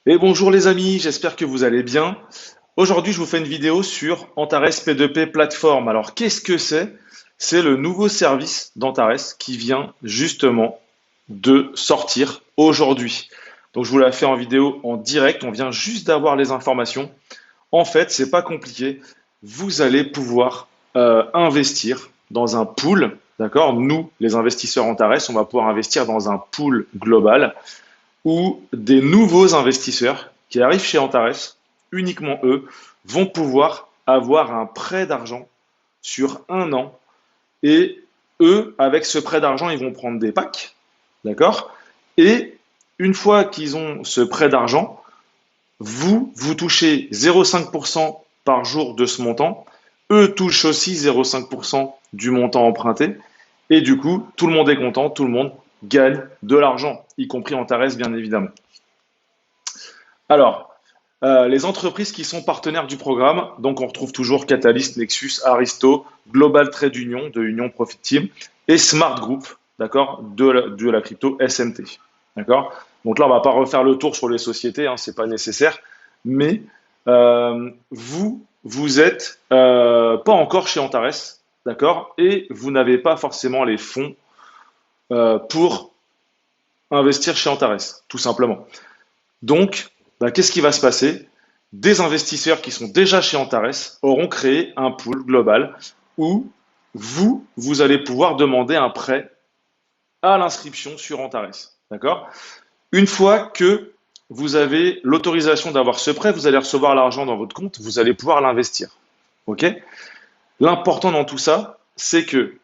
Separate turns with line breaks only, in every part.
Et bonjour les amis, j'espère que vous allez bien. Aujourd'hui, je vous fais une vidéo sur Antares P2P Platform. Alors, qu'est-ce que c'est? C'est le nouveau service d'Antares qui vient justement de sortir aujourd'hui. Donc, je vous la fais en vidéo en direct. On vient juste d'avoir les informations. En fait, c'est pas compliqué. Vous allez pouvoir investir dans un pool. D'accord? Nous, les investisseurs Antares, on va pouvoir investir dans un pool global où des nouveaux investisseurs qui arrivent chez Antares, uniquement eux, vont pouvoir avoir un prêt d'argent sur un an. Et eux, avec ce prêt d'argent, ils vont prendre des packs. D'accord? Et une fois qu'ils ont ce prêt d'argent, vous touchez 0,5% par jour de ce montant. Eux touchent aussi 0,5% du montant emprunté. Et du coup, tout le monde est content, tout le monde gagne de l'argent, y compris Antares, bien évidemment. Alors, les entreprises qui sont partenaires du programme, donc on retrouve toujours Catalyst, Nexus, Aristo, Global Trade Union de Union Profit Team et Smart Group, d'accord, de la crypto SMT, d'accord. Donc là, on va pas refaire le tour sur les sociétés, hein, c'est pas nécessaire, mais vous êtes pas encore chez Antares, d'accord, et vous n'avez pas forcément les fonds pour investir chez Antares, tout simplement. Donc, bah, qu'est-ce qui va se passer? Des investisseurs qui sont déjà chez Antares auront créé un pool global où vous allez pouvoir demander un prêt à l'inscription sur Antares. D'accord? Une fois que vous avez l'autorisation d'avoir ce prêt, vous allez recevoir l'argent dans votre compte, vous allez pouvoir l'investir. OK? L'important dans tout ça, c'est que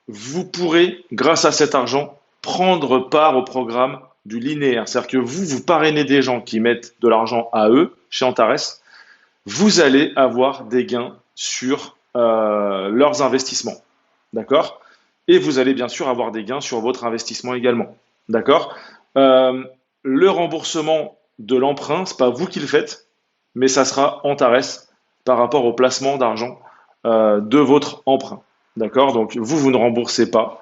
vous pourrez, grâce à cet argent, prendre part au programme du linéaire. C'est-à-dire que vous parrainez des gens qui mettent de l'argent à eux, chez Antares, vous allez avoir des gains sur leurs investissements. D'accord? Et vous allez bien sûr avoir des gains sur votre investissement également. D'accord? Le remboursement de l'emprunt, ce n'est pas vous qui le faites, mais ça sera Antares par rapport au placement d'argent de votre emprunt. D'accord? Donc vous ne remboursez pas.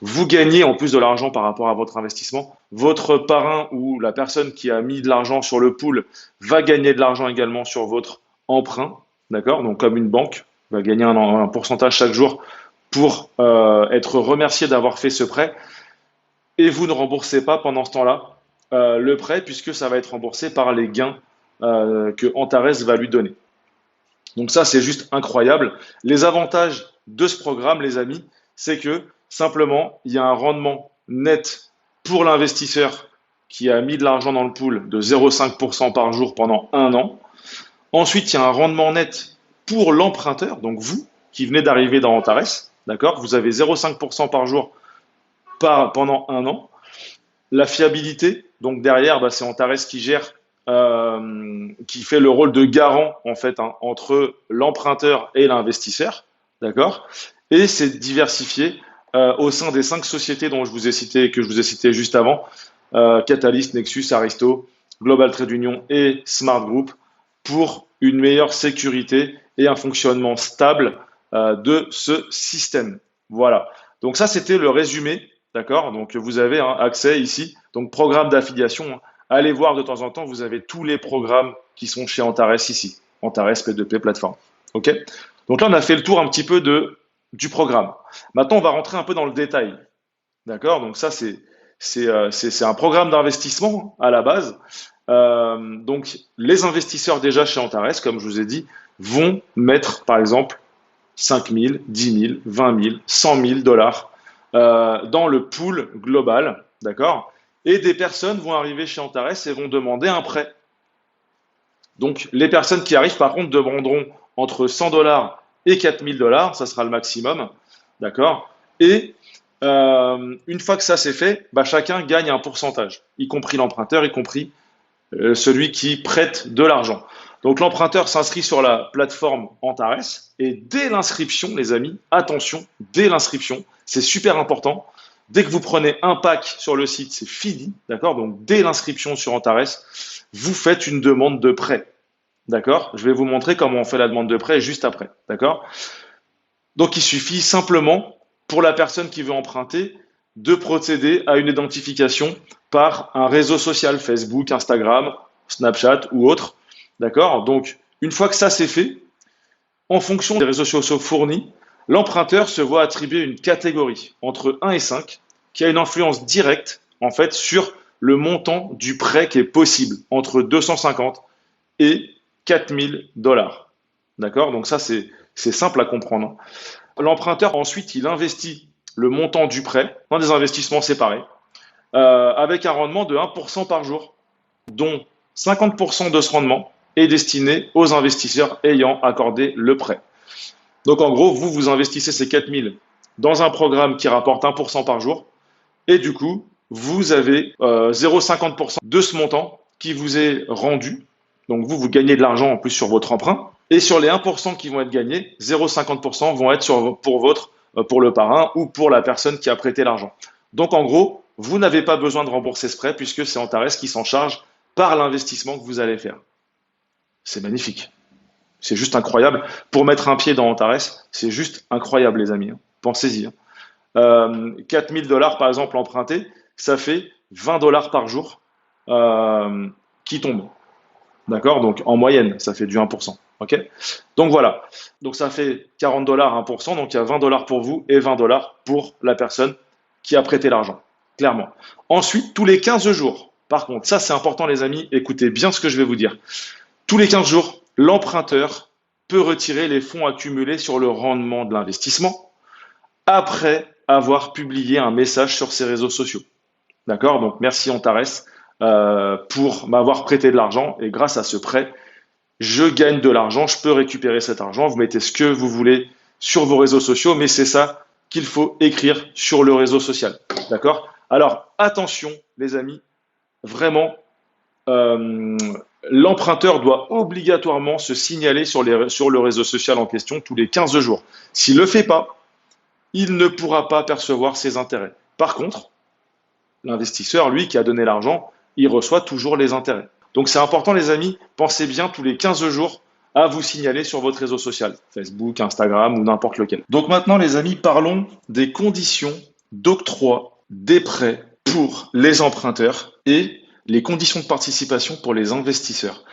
Vous gagnez en plus de l'argent par rapport à votre investissement. Votre parrain ou la personne qui a mis de l'argent sur le pool va gagner de l'argent également sur votre emprunt. D'accord? Donc comme une banque va gagner un pourcentage chaque jour pour être remercié d'avoir fait ce prêt. Et vous ne remboursez pas pendant ce temps-là le prêt puisque ça va être remboursé par les gains que Antares va lui donner. Donc ça, c'est juste incroyable. Les avantages de ce programme, les amis, c'est que simplement, il y a un rendement net pour l'investisseur qui a mis de l'argent dans le pool de 0,5% par jour pendant un an. Ensuite, il y a un rendement net pour l'emprunteur, donc vous, qui venez d'arriver dans Antares, d'accord? Vous avez 0,5% par jour pendant un an. La fiabilité, donc derrière, bah, c'est Antares qui gère, qui fait le rôle de garant en fait hein, entre l'emprunteur et l'investisseur, d'accord? Et c'est diversifié au sein des 5 sociétés dont je vous ai cité, que je vous ai cité juste avant, Catalyst, Nexus, Aristo, Global Trade Union et Smart Group, pour une meilleure sécurité et un fonctionnement stable de ce système. Voilà. Donc ça, c'était le résumé. D'accord? Donc vous avez hein, accès ici, donc programme d'affiliation. Hein. Allez voir de temps en temps, vous avez tous les programmes qui sont chez Antares ici. Antares P2P Plateforme. OK? Donc là, on a fait le tour un petit peu du programme. Maintenant, on va rentrer un peu dans le détail. D'accord? Donc ça, c'est un programme d'investissement à la base. Donc les investisseurs déjà chez Antares, comme je vous ai dit, vont mettre par exemple 5 000, 10 000, 20 000, 100 000 dollars dans le pool global, d'accord? Et des personnes vont arriver chez Antares et vont demander un prêt. Donc les personnes qui arrivent par contre demanderont entre 100 dollars et 4 000 dollars, ça sera le maximum, d'accord? Et une fois que ça c'est fait, bah, chacun gagne un pourcentage, y compris l'emprunteur, y compris celui qui prête de l'argent. Donc l'emprunteur s'inscrit sur la plateforme Antares et dès l'inscription, les amis, attention, dès l'inscription, c'est super important. Dès que vous prenez un pack sur le site, c'est fini, d'accord? Donc dès l'inscription sur Antares, vous faites une demande de prêt, d'accord? Je vais vous montrer comment on fait la demande de prêt juste après, d'accord? Donc il suffit simplement pour la personne qui veut emprunter de procéder à une identification par un réseau social, Facebook, Instagram Snapchat ou autre. D'accord? Donc, une fois que ça c'est fait, en fonction des réseaux sociaux fournis, l'emprunteur se voit attribuer une catégorie entre 1 et 5 qui a une influence directe en fait sur le montant du prêt qui est possible entre 250 et 4 000 $. D'accord? Donc ça c'est simple à comprendre. L'emprunteur ensuite il investit le montant du prêt dans des investissements séparés avec un rendement de 1% par jour, dont 50% de ce rendement est destiné aux investisseurs ayant accordé le prêt. Donc en gros, vous investissez ces 4 000 dans un programme qui rapporte 1% par jour et du coup, vous avez 0,50% de ce montant qui vous est rendu. Donc vous gagnez de l'argent en plus sur votre emprunt et sur les 1% qui vont être gagnés, 0,50% vont être pour le parrain ou pour la personne qui a prêté l'argent. Donc en gros, vous n'avez pas besoin de rembourser ce prêt puisque c'est Antares qui s'en charge par l'investissement que vous allez faire. C'est magnifique. C'est juste incroyable. Pour mettre un pied dans Antares, c'est juste incroyable, les amis. Pensez-y. 4 000 $ par exemple empruntés, ça fait 20 $ par jour qui tombent. D'accord? Donc en moyenne, ça fait du 1%. OK? Donc voilà. Donc ça fait 40 $ 1%. Donc il y a 20 $ pour vous et 20 $ pour la personne qui a prêté l'argent. Clairement. Ensuite, tous les 15 jours, par contre, ça c'est important les amis, écoutez bien ce que je vais vous dire. Tous les 15 jours, l'emprunteur peut retirer les fonds accumulés sur le rendement de l'investissement après avoir publié un message sur ses réseaux sociaux. D'accord? Donc merci Antares pour m'avoir prêté de l'argent et grâce à ce prêt, je gagne de l'argent, je peux récupérer cet argent. Vous mettez ce que vous voulez sur vos réseaux sociaux, mais c'est ça qu'il faut écrire sur le réseau social. D'accord? Alors attention les amis, vraiment, euh, l'emprunteur doit obligatoirement se signaler sur le réseau social en question tous les 15 jours. S'il ne le fait pas, il ne pourra pas percevoir ses intérêts. Par contre, l'investisseur, lui, qui a donné l'argent, il reçoit toujours les intérêts. Donc c'est important, les amis, pensez bien tous les 15 jours à vous signaler sur votre réseau social, Facebook, Instagram ou n'importe lequel. Donc maintenant, les amis, parlons des conditions d'octroi des prêts pour les emprunteurs et les conditions de participation pour les investisseurs.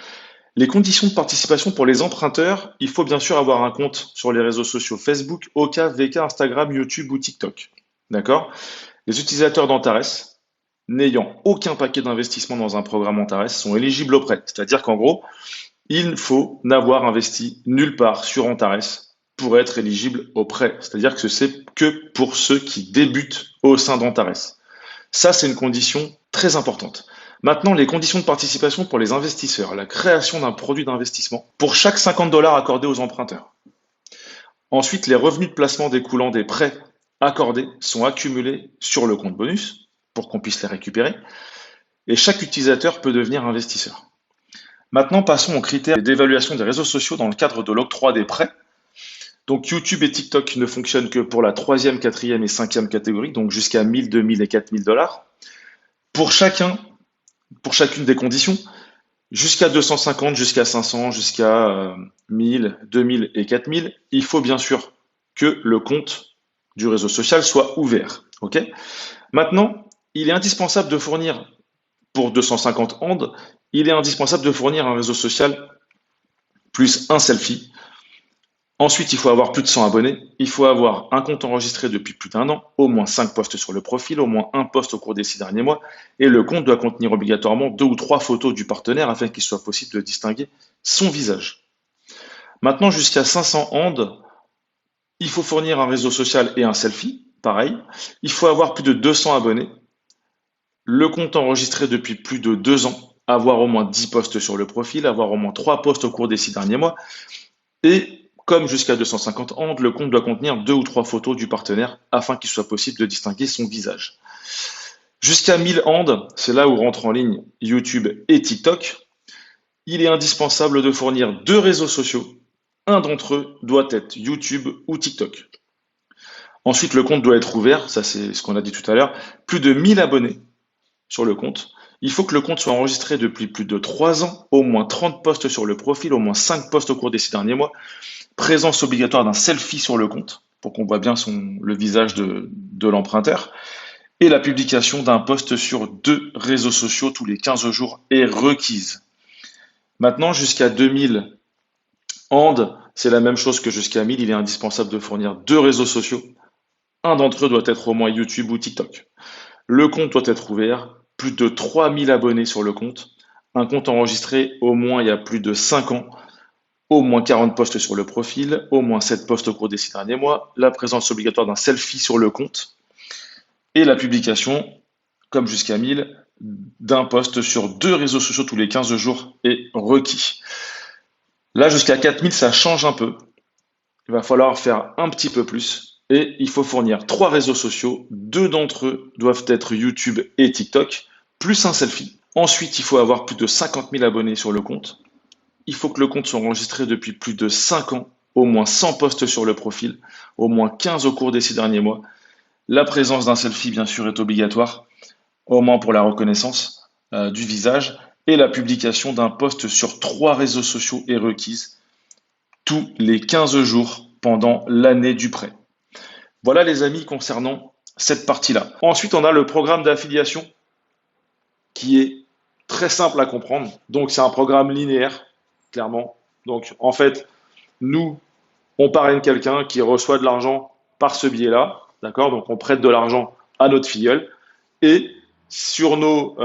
Les conditions de participation pour les emprunteurs, il faut bien sûr avoir un compte sur les réseaux sociaux Facebook, Oka, VK, Instagram, YouTube ou TikTok. D'accord? Les utilisateurs d'Antares, n'ayant aucun paquet d'investissement dans un programme Antares, sont éligibles au prêt. C'est-à-dire qu'en gros, il faut n'avoir investi nulle part sur Antares pour être éligible au prêt. C'est-à-dire que c'est que pour ceux qui débutent au sein d'Antares. Ça, c'est une condition très importante. Maintenant, les conditions de participation pour les investisseurs. La création d'un produit d'investissement pour chaque 50 $ accordés aux emprunteurs. Ensuite, les revenus de placement découlant des prêts accordés sont accumulés sur le compte bonus pour qu'on puisse les récupérer. Et chaque utilisateur peut devenir investisseur. Maintenant, passons aux critères d'évaluation des réseaux sociaux dans le cadre de l'octroi des prêts. Donc YouTube et TikTok ne fonctionnent que pour la 3e, 4e et 5e catégorie, donc jusqu'à 1 000, 2 000 et 4 000 $. Pour chacune des conditions, jusqu'à 250, jusqu'à 500, jusqu'à 1000, 2000 et 4000, il faut bien sûr que le compte du réseau social soit ouvert. Ok? Maintenant, il est indispensable de fournir, pour 250 and, il est indispensable de fournir un réseau social plus un selfie. Ensuite, il faut avoir plus de 100 abonnés. Il faut avoir un compte enregistré depuis plus d'1 an, au moins 5 posts sur le profil, au moins un post au cours des 6 derniers mois. Et le compte doit contenir obligatoirement 2 ou 3 photos du partenaire afin qu'il soit possible de distinguer son visage. Maintenant, jusqu'à 500 and, il faut fournir un réseau social et un selfie. Pareil. Il faut avoir plus de 200 abonnés. Le compte enregistré depuis plus de 2 ans. Avoir au moins 10 posts sur le profil. Avoir au moins 3 posts au cours des 6 derniers mois. Et comme jusqu'à 250 and, le compte doit contenir 2 ou 3 photos du partenaire afin qu'il soit possible de distinguer son visage. Jusqu'à 1000 and, c'est là où rentrent en ligne YouTube et TikTok. Il est indispensable de fournir 2 réseaux sociaux. Un d'entre eux doit être YouTube ou TikTok. Ensuite, le compte doit être ouvert, ça c'est ce qu'on a dit tout à l'heure. Plus de 1000 abonnés sur le compte. Il faut que le compte soit enregistré depuis plus de 3 ans, au moins 30 posts sur le profil, au moins 5 posts au cours des 6 derniers mois. Présence obligatoire d'un selfie sur le compte, pour qu'on voit bien le visage de l'emprunteur. Et la publication d'un post sur 2 réseaux sociaux tous les 15 jours est requise. Maintenant, jusqu'à 2000 And, c'est la même chose que jusqu'à 1000. Il est indispensable de fournir deux réseaux sociaux. Un d'entre eux doit être au moins YouTube ou TikTok. Le compte doit être ouvert, plus de 3000 abonnés sur le compte, un compte enregistré au moins il y a plus de 5 ans, au moins 40 posts sur le profil, au moins 7 posts au cours des 6 derniers mois, la présence obligatoire d'un selfie sur le compte et la publication, comme jusqu'à 1000, d'un post sur deux réseaux sociaux tous les 15 jours est requis. Là, jusqu'à 4000, ça change un peu. Il va falloir faire un petit peu plus et il faut fournir trois réseaux sociaux. Deux d'entre eux doivent être YouTube et TikTok, plus un selfie. Ensuite, il faut avoir plus de 50 000 abonnés sur le compte. Il faut que le compte soit enregistré depuis plus de 5 ans, au moins 100 posts sur le profil, au moins 15 au cours des 6 derniers mois. La présence d'un selfie, bien sûr, est obligatoire, au moins pour la reconnaissance du visage. Et la publication d'un post sur trois réseaux sociaux est requise tous les 15 jours pendant l'année du prêt. Voilà les amis concernant cette partie-là. Ensuite, on a le programme d'affiliation qui est très simple à comprendre. Donc, c'est un programme linéaire, clairement. Donc, en fait, nous, on parraine quelqu'un qui reçoit de l'argent par ce biais-là. D'accord? Donc, on prête de l'argent à notre filleul. Et sur nos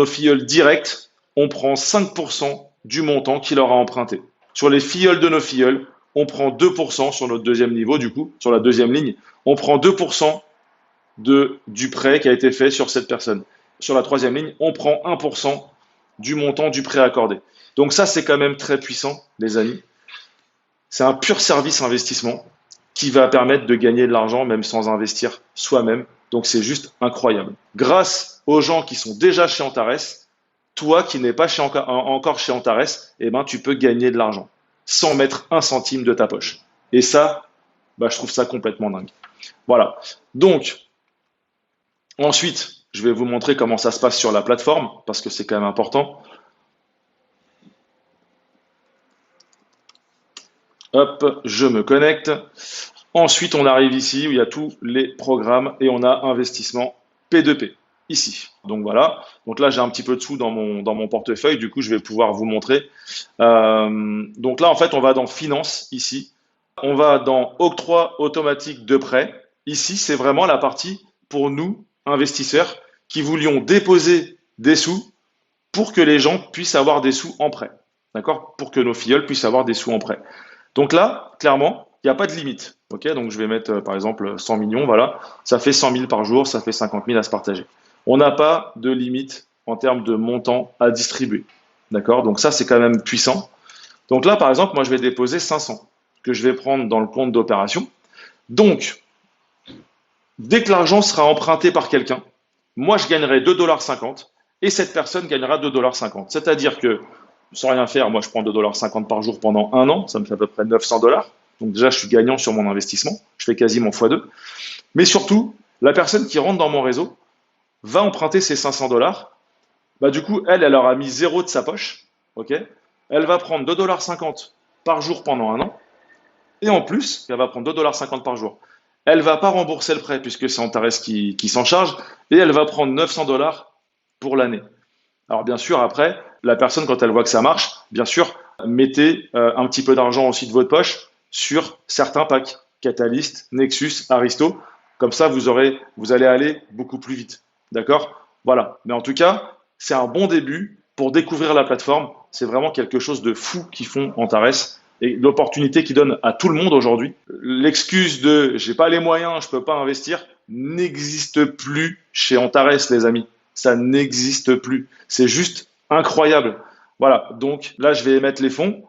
filleuls directs, on prend 5% du montant qu'il aura emprunté. Sur les filleuls de nos filleuls, on prend 2% sur notre deuxième niveau, du coup, sur la deuxième ligne, on prend 2% du prêt qui a été fait sur cette personne. Sur la troisième ligne, on prend 1% du montant du prêt accordé. Donc ça, c'est quand même très puissant, les amis. C'est un pur service investissement qui va permettre de gagner de l'argent même sans investir soi-même. Donc c'est juste incroyable. Grâce aux gens qui sont déjà chez Antares, toi qui n'es pas encore chez Antares, eh ben, tu peux gagner de l'argent sans mettre un centime de ta poche. Et ça, bah, je trouve ça complètement dingue. Voilà. Donc, ensuite, je vais vous montrer comment ça se passe sur la plateforme, parce que c'est quand même important. Hop, je me connecte. Ensuite, on arrive ici où il y a tous les programmes et on a investissement P2P, ici. Donc voilà. Donc là, j'ai un petit peu de sous dans mon portefeuille. Du coup, je vais pouvoir vous montrer. Donc là, en fait, on va dans Finance, ici. On va dans Octroi automatique de prêt. Ici, c'est vraiment la partie pour nous, investisseurs, qui voulions déposer des sous pour que les gens puissent avoir des sous en prêt. D'accord? Pour que nos filleuls puissent avoir des sous en prêt. Donc là, clairement, il n'y a pas de limite. Ok, donc je vais mettre par exemple 100 millions, voilà. Ça fait 100 000 par jour, ça fait 50 000 à se partager. On n'a pas de limite en termes de montant à distribuer. D'accord? Donc ça, c'est quand même puissant. Donc là, par exemple, moi, je vais déposer 500 que je vais prendre dans le compte d'opération. Donc, dès que l'argent sera emprunté par quelqu'un, moi, je gagnerai 2,50 $ et cette personne gagnera 2,50 $. C'est-à-dire que, sans rien faire, moi, je prends 2,50 $ par jour pendant un an, ça me fait à peu près 900 $. Donc déjà, je suis gagnant sur mon investissement, je fais quasiment x2. Mais surtout, la personne qui rentre dans mon réseau va emprunter ses 500 $. Bah, du coup, elle aura mis zéro de sa poche. Ok, elle va prendre 2,50 $ par jour pendant un an. Et en plus, elle va prendre 2,50 $ par jour. Elle ne va pas rembourser le prêt puisque c'est Antares qui s'en charge. Et elle va prendre 900 $ pour l'année. Alors bien sûr, après, la personne, quand elle voit que ça marche, bien sûr, mettez un petit peu d'argent aussi de votre poche sur certains packs. Catalyst, Nexus, Aristo. Comme ça, vous allez aller beaucoup plus vite. D'accord? Voilà. Mais en tout cas, c'est un bon début pour découvrir la plateforme. C'est vraiment quelque chose de fou qu'ils font Antares et l'opportunité qu'ils donnent à tout le monde aujourd'hui. L'excuse de j'ai pas les moyens, je peux pas investir n'existe plus chez Antares, les amis. Ça n'existe plus. C'est juste incroyable. Voilà. Donc là, je vais émettre les fonds.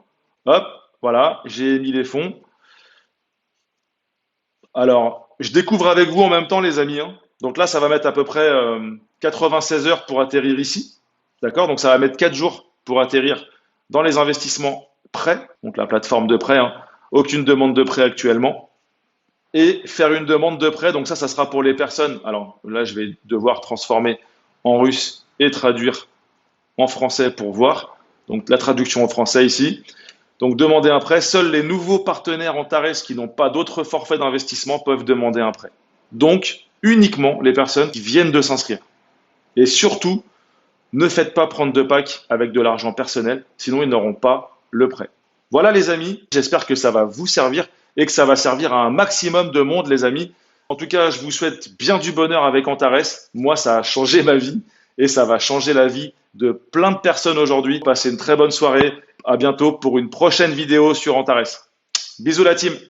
Hop, voilà, j'ai émis les fonds. Alors, je découvre avec vous en même temps, les amis, hein. Donc là, ça va mettre à peu près 96 heures pour atterrir ici. D'accord? Donc ça va mettre 4 jours pour atterrir dans les investissements prêts, donc la plateforme de prêt, hein. Aucune demande de prêt actuellement. Et faire une demande de prêt, donc ça sera pour les personnes. Alors là, je vais devoir transformer en russe et traduire en français pour voir. Donc la traduction en français ici. Donc demander un prêt, seuls les nouveaux partenaires Antares qui n'ont pas d'autres forfaits d'investissement peuvent demander un prêt. Donc uniquement les personnes qui viennent de s'inscrire. Et surtout, Ne faites pas prendre de pack avec de l'argent personnel, sinon ils n'auront pas le prêt. Voilà les amis, j'espère que ça va vous servir et que ça va servir à un maximum de monde les amis. En tout cas, je vous souhaite bien du bonheur avec Antares. Moi, ça a changé ma vie et ça va changer la vie de plein de personnes aujourd'hui. Passez une très bonne soirée. À bientôt pour une prochaine vidéo sur Antares. Bisous la team.